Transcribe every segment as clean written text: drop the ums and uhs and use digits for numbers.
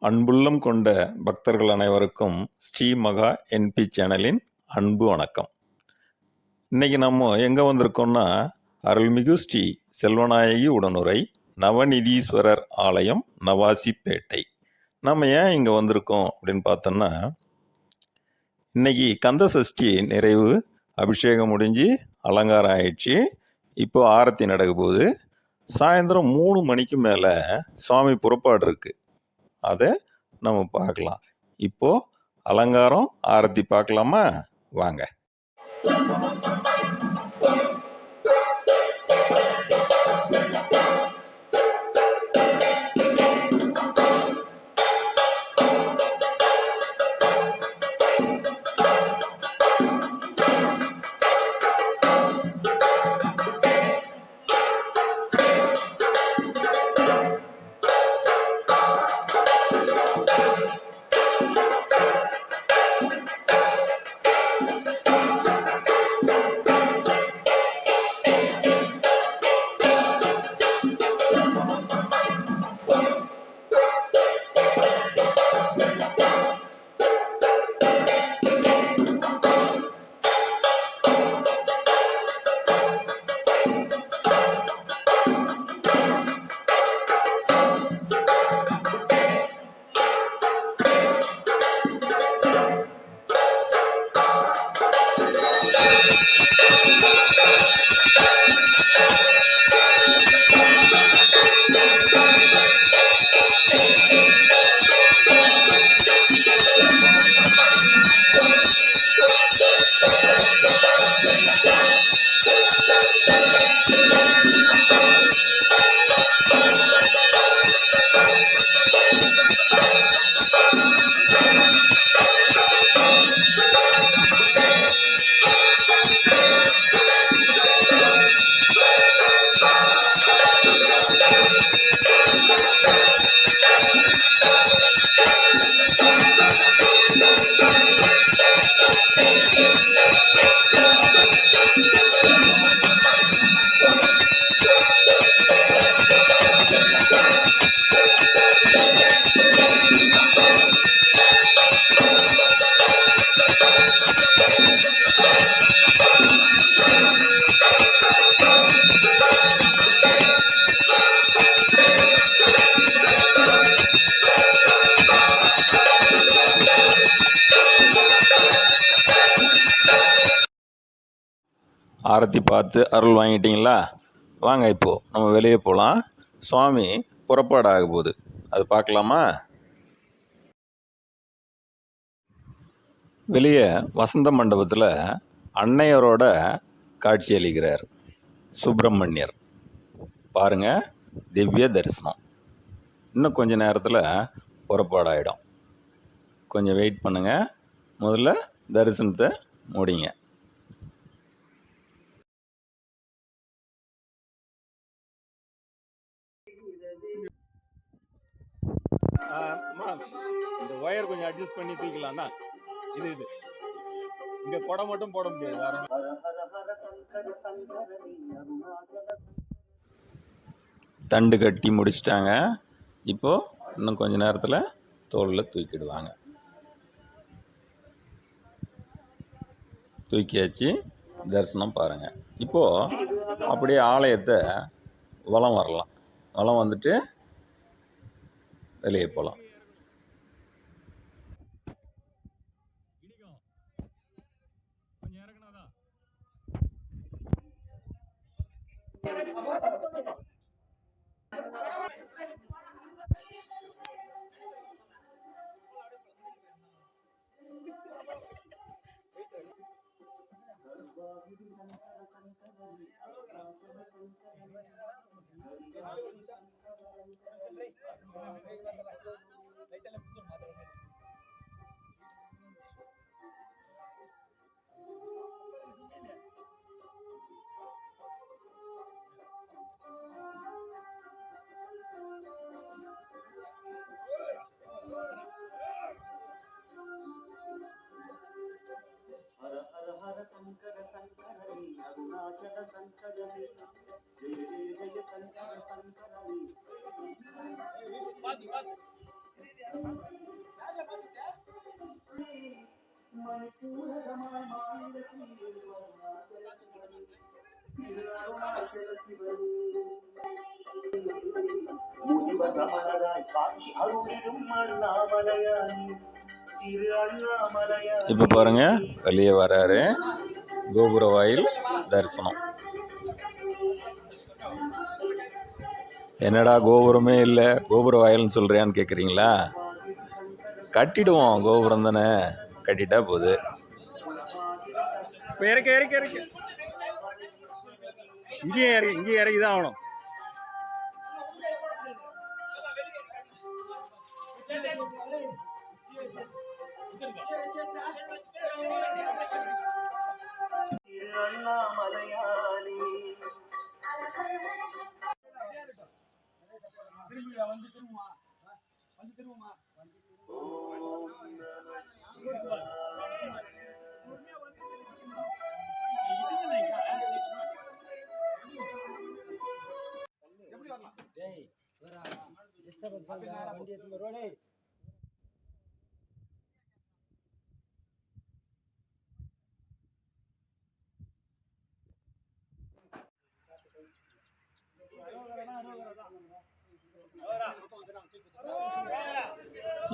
அன்புள்ளம் கொண்ட பக்தர்கள் அனைவருக்கும் ஸ்ரீ மகா என்பி சேனலின் அன்பு வணக்கம். இன்னைக்கு நம்ம எங்கே வந்திருக்கோம்னா, அருள்மிகு ஸ்ரீ செல்வநாயகி உடனுரை நவநிதீஸ்வரர் ஆலயம், நவாசிப்பேட்டை. நம்ம ஏன் இங்கே வந்திருக்கோம் அப்படின்னு பார்த்தோம்னா, இன்னைக்கு கந்த சஷ்டி நிறைவு, அபிஷேகம் முடிஞ்சு அலங்காரம் ஆயிடுச்சு. இப்போ ஆரத்தி நடக்க போகுது. சாயந்தரம் 3 மணிக்கு மேலே சுவாமி புறப்பாடு இருக்குது. அதை நம்ம பார்க்கலாம். இப்போ அலங்காரம் ஆரத்தி பார்க்கலாமா? வாங்க. ஆரத்தி பார்த்து அருள் வாங்கிட்டீங்களா? வாங்க, இப்போது நம்ம வெளியே போகலாம். சுவாமி புறப்பாடு ஆக போகுது, அது பார்க்கலாமா? வெளியே வசந்த மண்டபத்தில் அன்னையரோட காட்சி அளிக்கிறார் சுப்பிரமணியர். பாருங்க, திவ்ய தரிசனம். இன்னும் கொஞ்ச நேரத்தில் புறப்பாடாயிடும். கொஞ்சம் வெயிட் பண்ணுங்கள். முதல்ல தரிசனத்தை முடிங்க. இந்த ஒயர் கொஞ்சம் அட்ஜஸ்ட் பண்ணி தூக்கலாம்னா, இது இங்க கொடை மட்டும் போட முடியாது. தண்டு கட்டி முடிச்சிட்டாங்க. இப்போ இன்னும் கொஞ்ச நேரத்தில் தோளில் தூக்கிடுவாங்க. தூக்கியாச்சு. தரிசனம் பாருங்கள். இப்போது அப்படியே ஆலயத்தை வலம் வரலாம். வலம் வந்துட்டு வெளியே போகலாம். இப்போ பாருங்க, வெளியே வராரு. கோபுர வாயில் தரிசனம். என்னடா கோபுரமே இல்லை, கோபுர வாயில்னு சொல்றியான்னு கேட்குறீங்களா? கட்டிடுவோம், கோபுரம் தானே, கட்டிட்டா போகுது. இங்கே இறக்கி தான் ஆகணும்.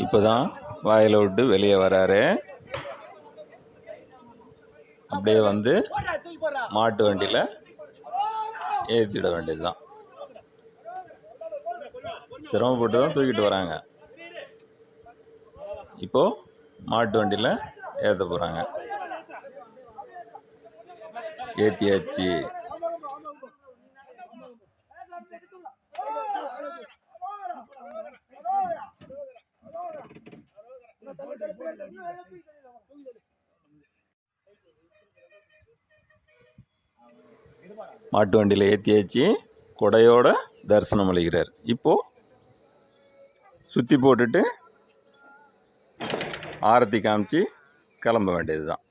இப்போதான் வாயில விட்டு வெளியே வராரு. அப்படியே வந்து மாட்டு வண்டியில் ஏற்றிட வேண்டியதுதான். சிரமப்பட்டு தான் தூக்கிட்டு வராங்க. இப்போ மாட்டு வண்டியில் ஏற்ற போகிறாங்க. ஏற்றியாச்சு. மாட்டு வண்டியில் ஏற்றியாச்சு. கொடையோட தரிசனம் அளிக்கிறார். இப்போ சுற்றி போட்டுட்டு ஆரத்தி காமிச்சு கிளம்ப வேண்டியது தான்.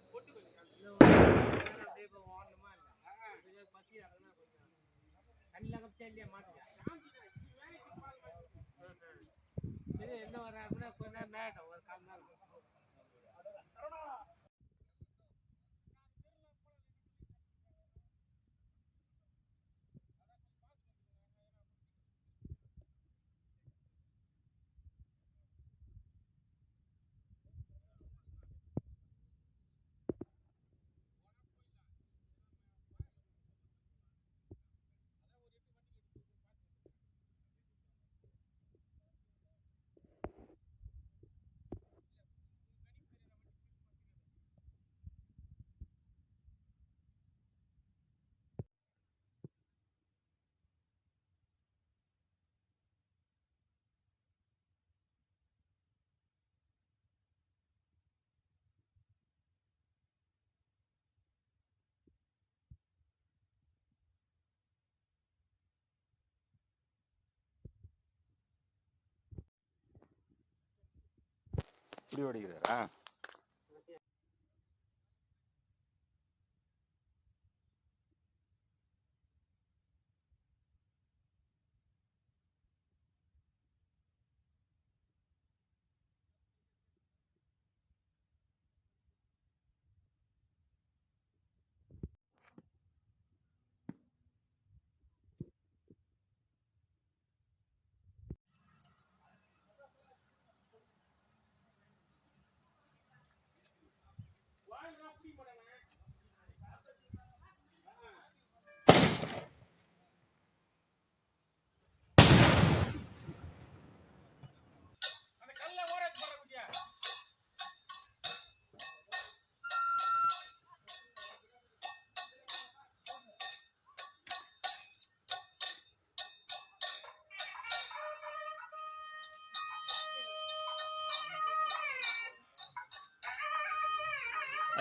இப்படி ஓடிக்கிறாரா?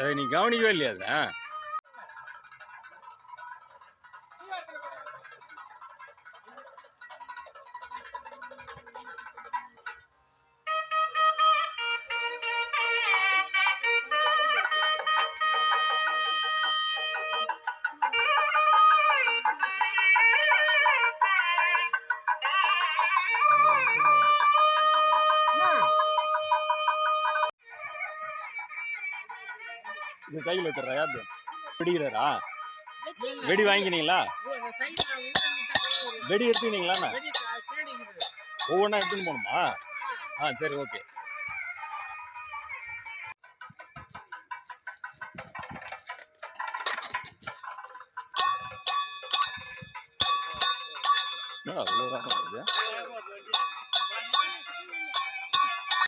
அதை நீ கவனிக்கவே இல்லையா? அதை இது சைக்கிள் எடுத்துறா யாரு வெடிக்கிறாரா? வெடி வாங்கினீங்களா? வெடி எடுத்துக்கினீங்களாண்ணா? ஒவ்வொன்றா எடுத்துன்னு போகணுமா? ஆ சரி ஓகே. அவ்வளோ வருது.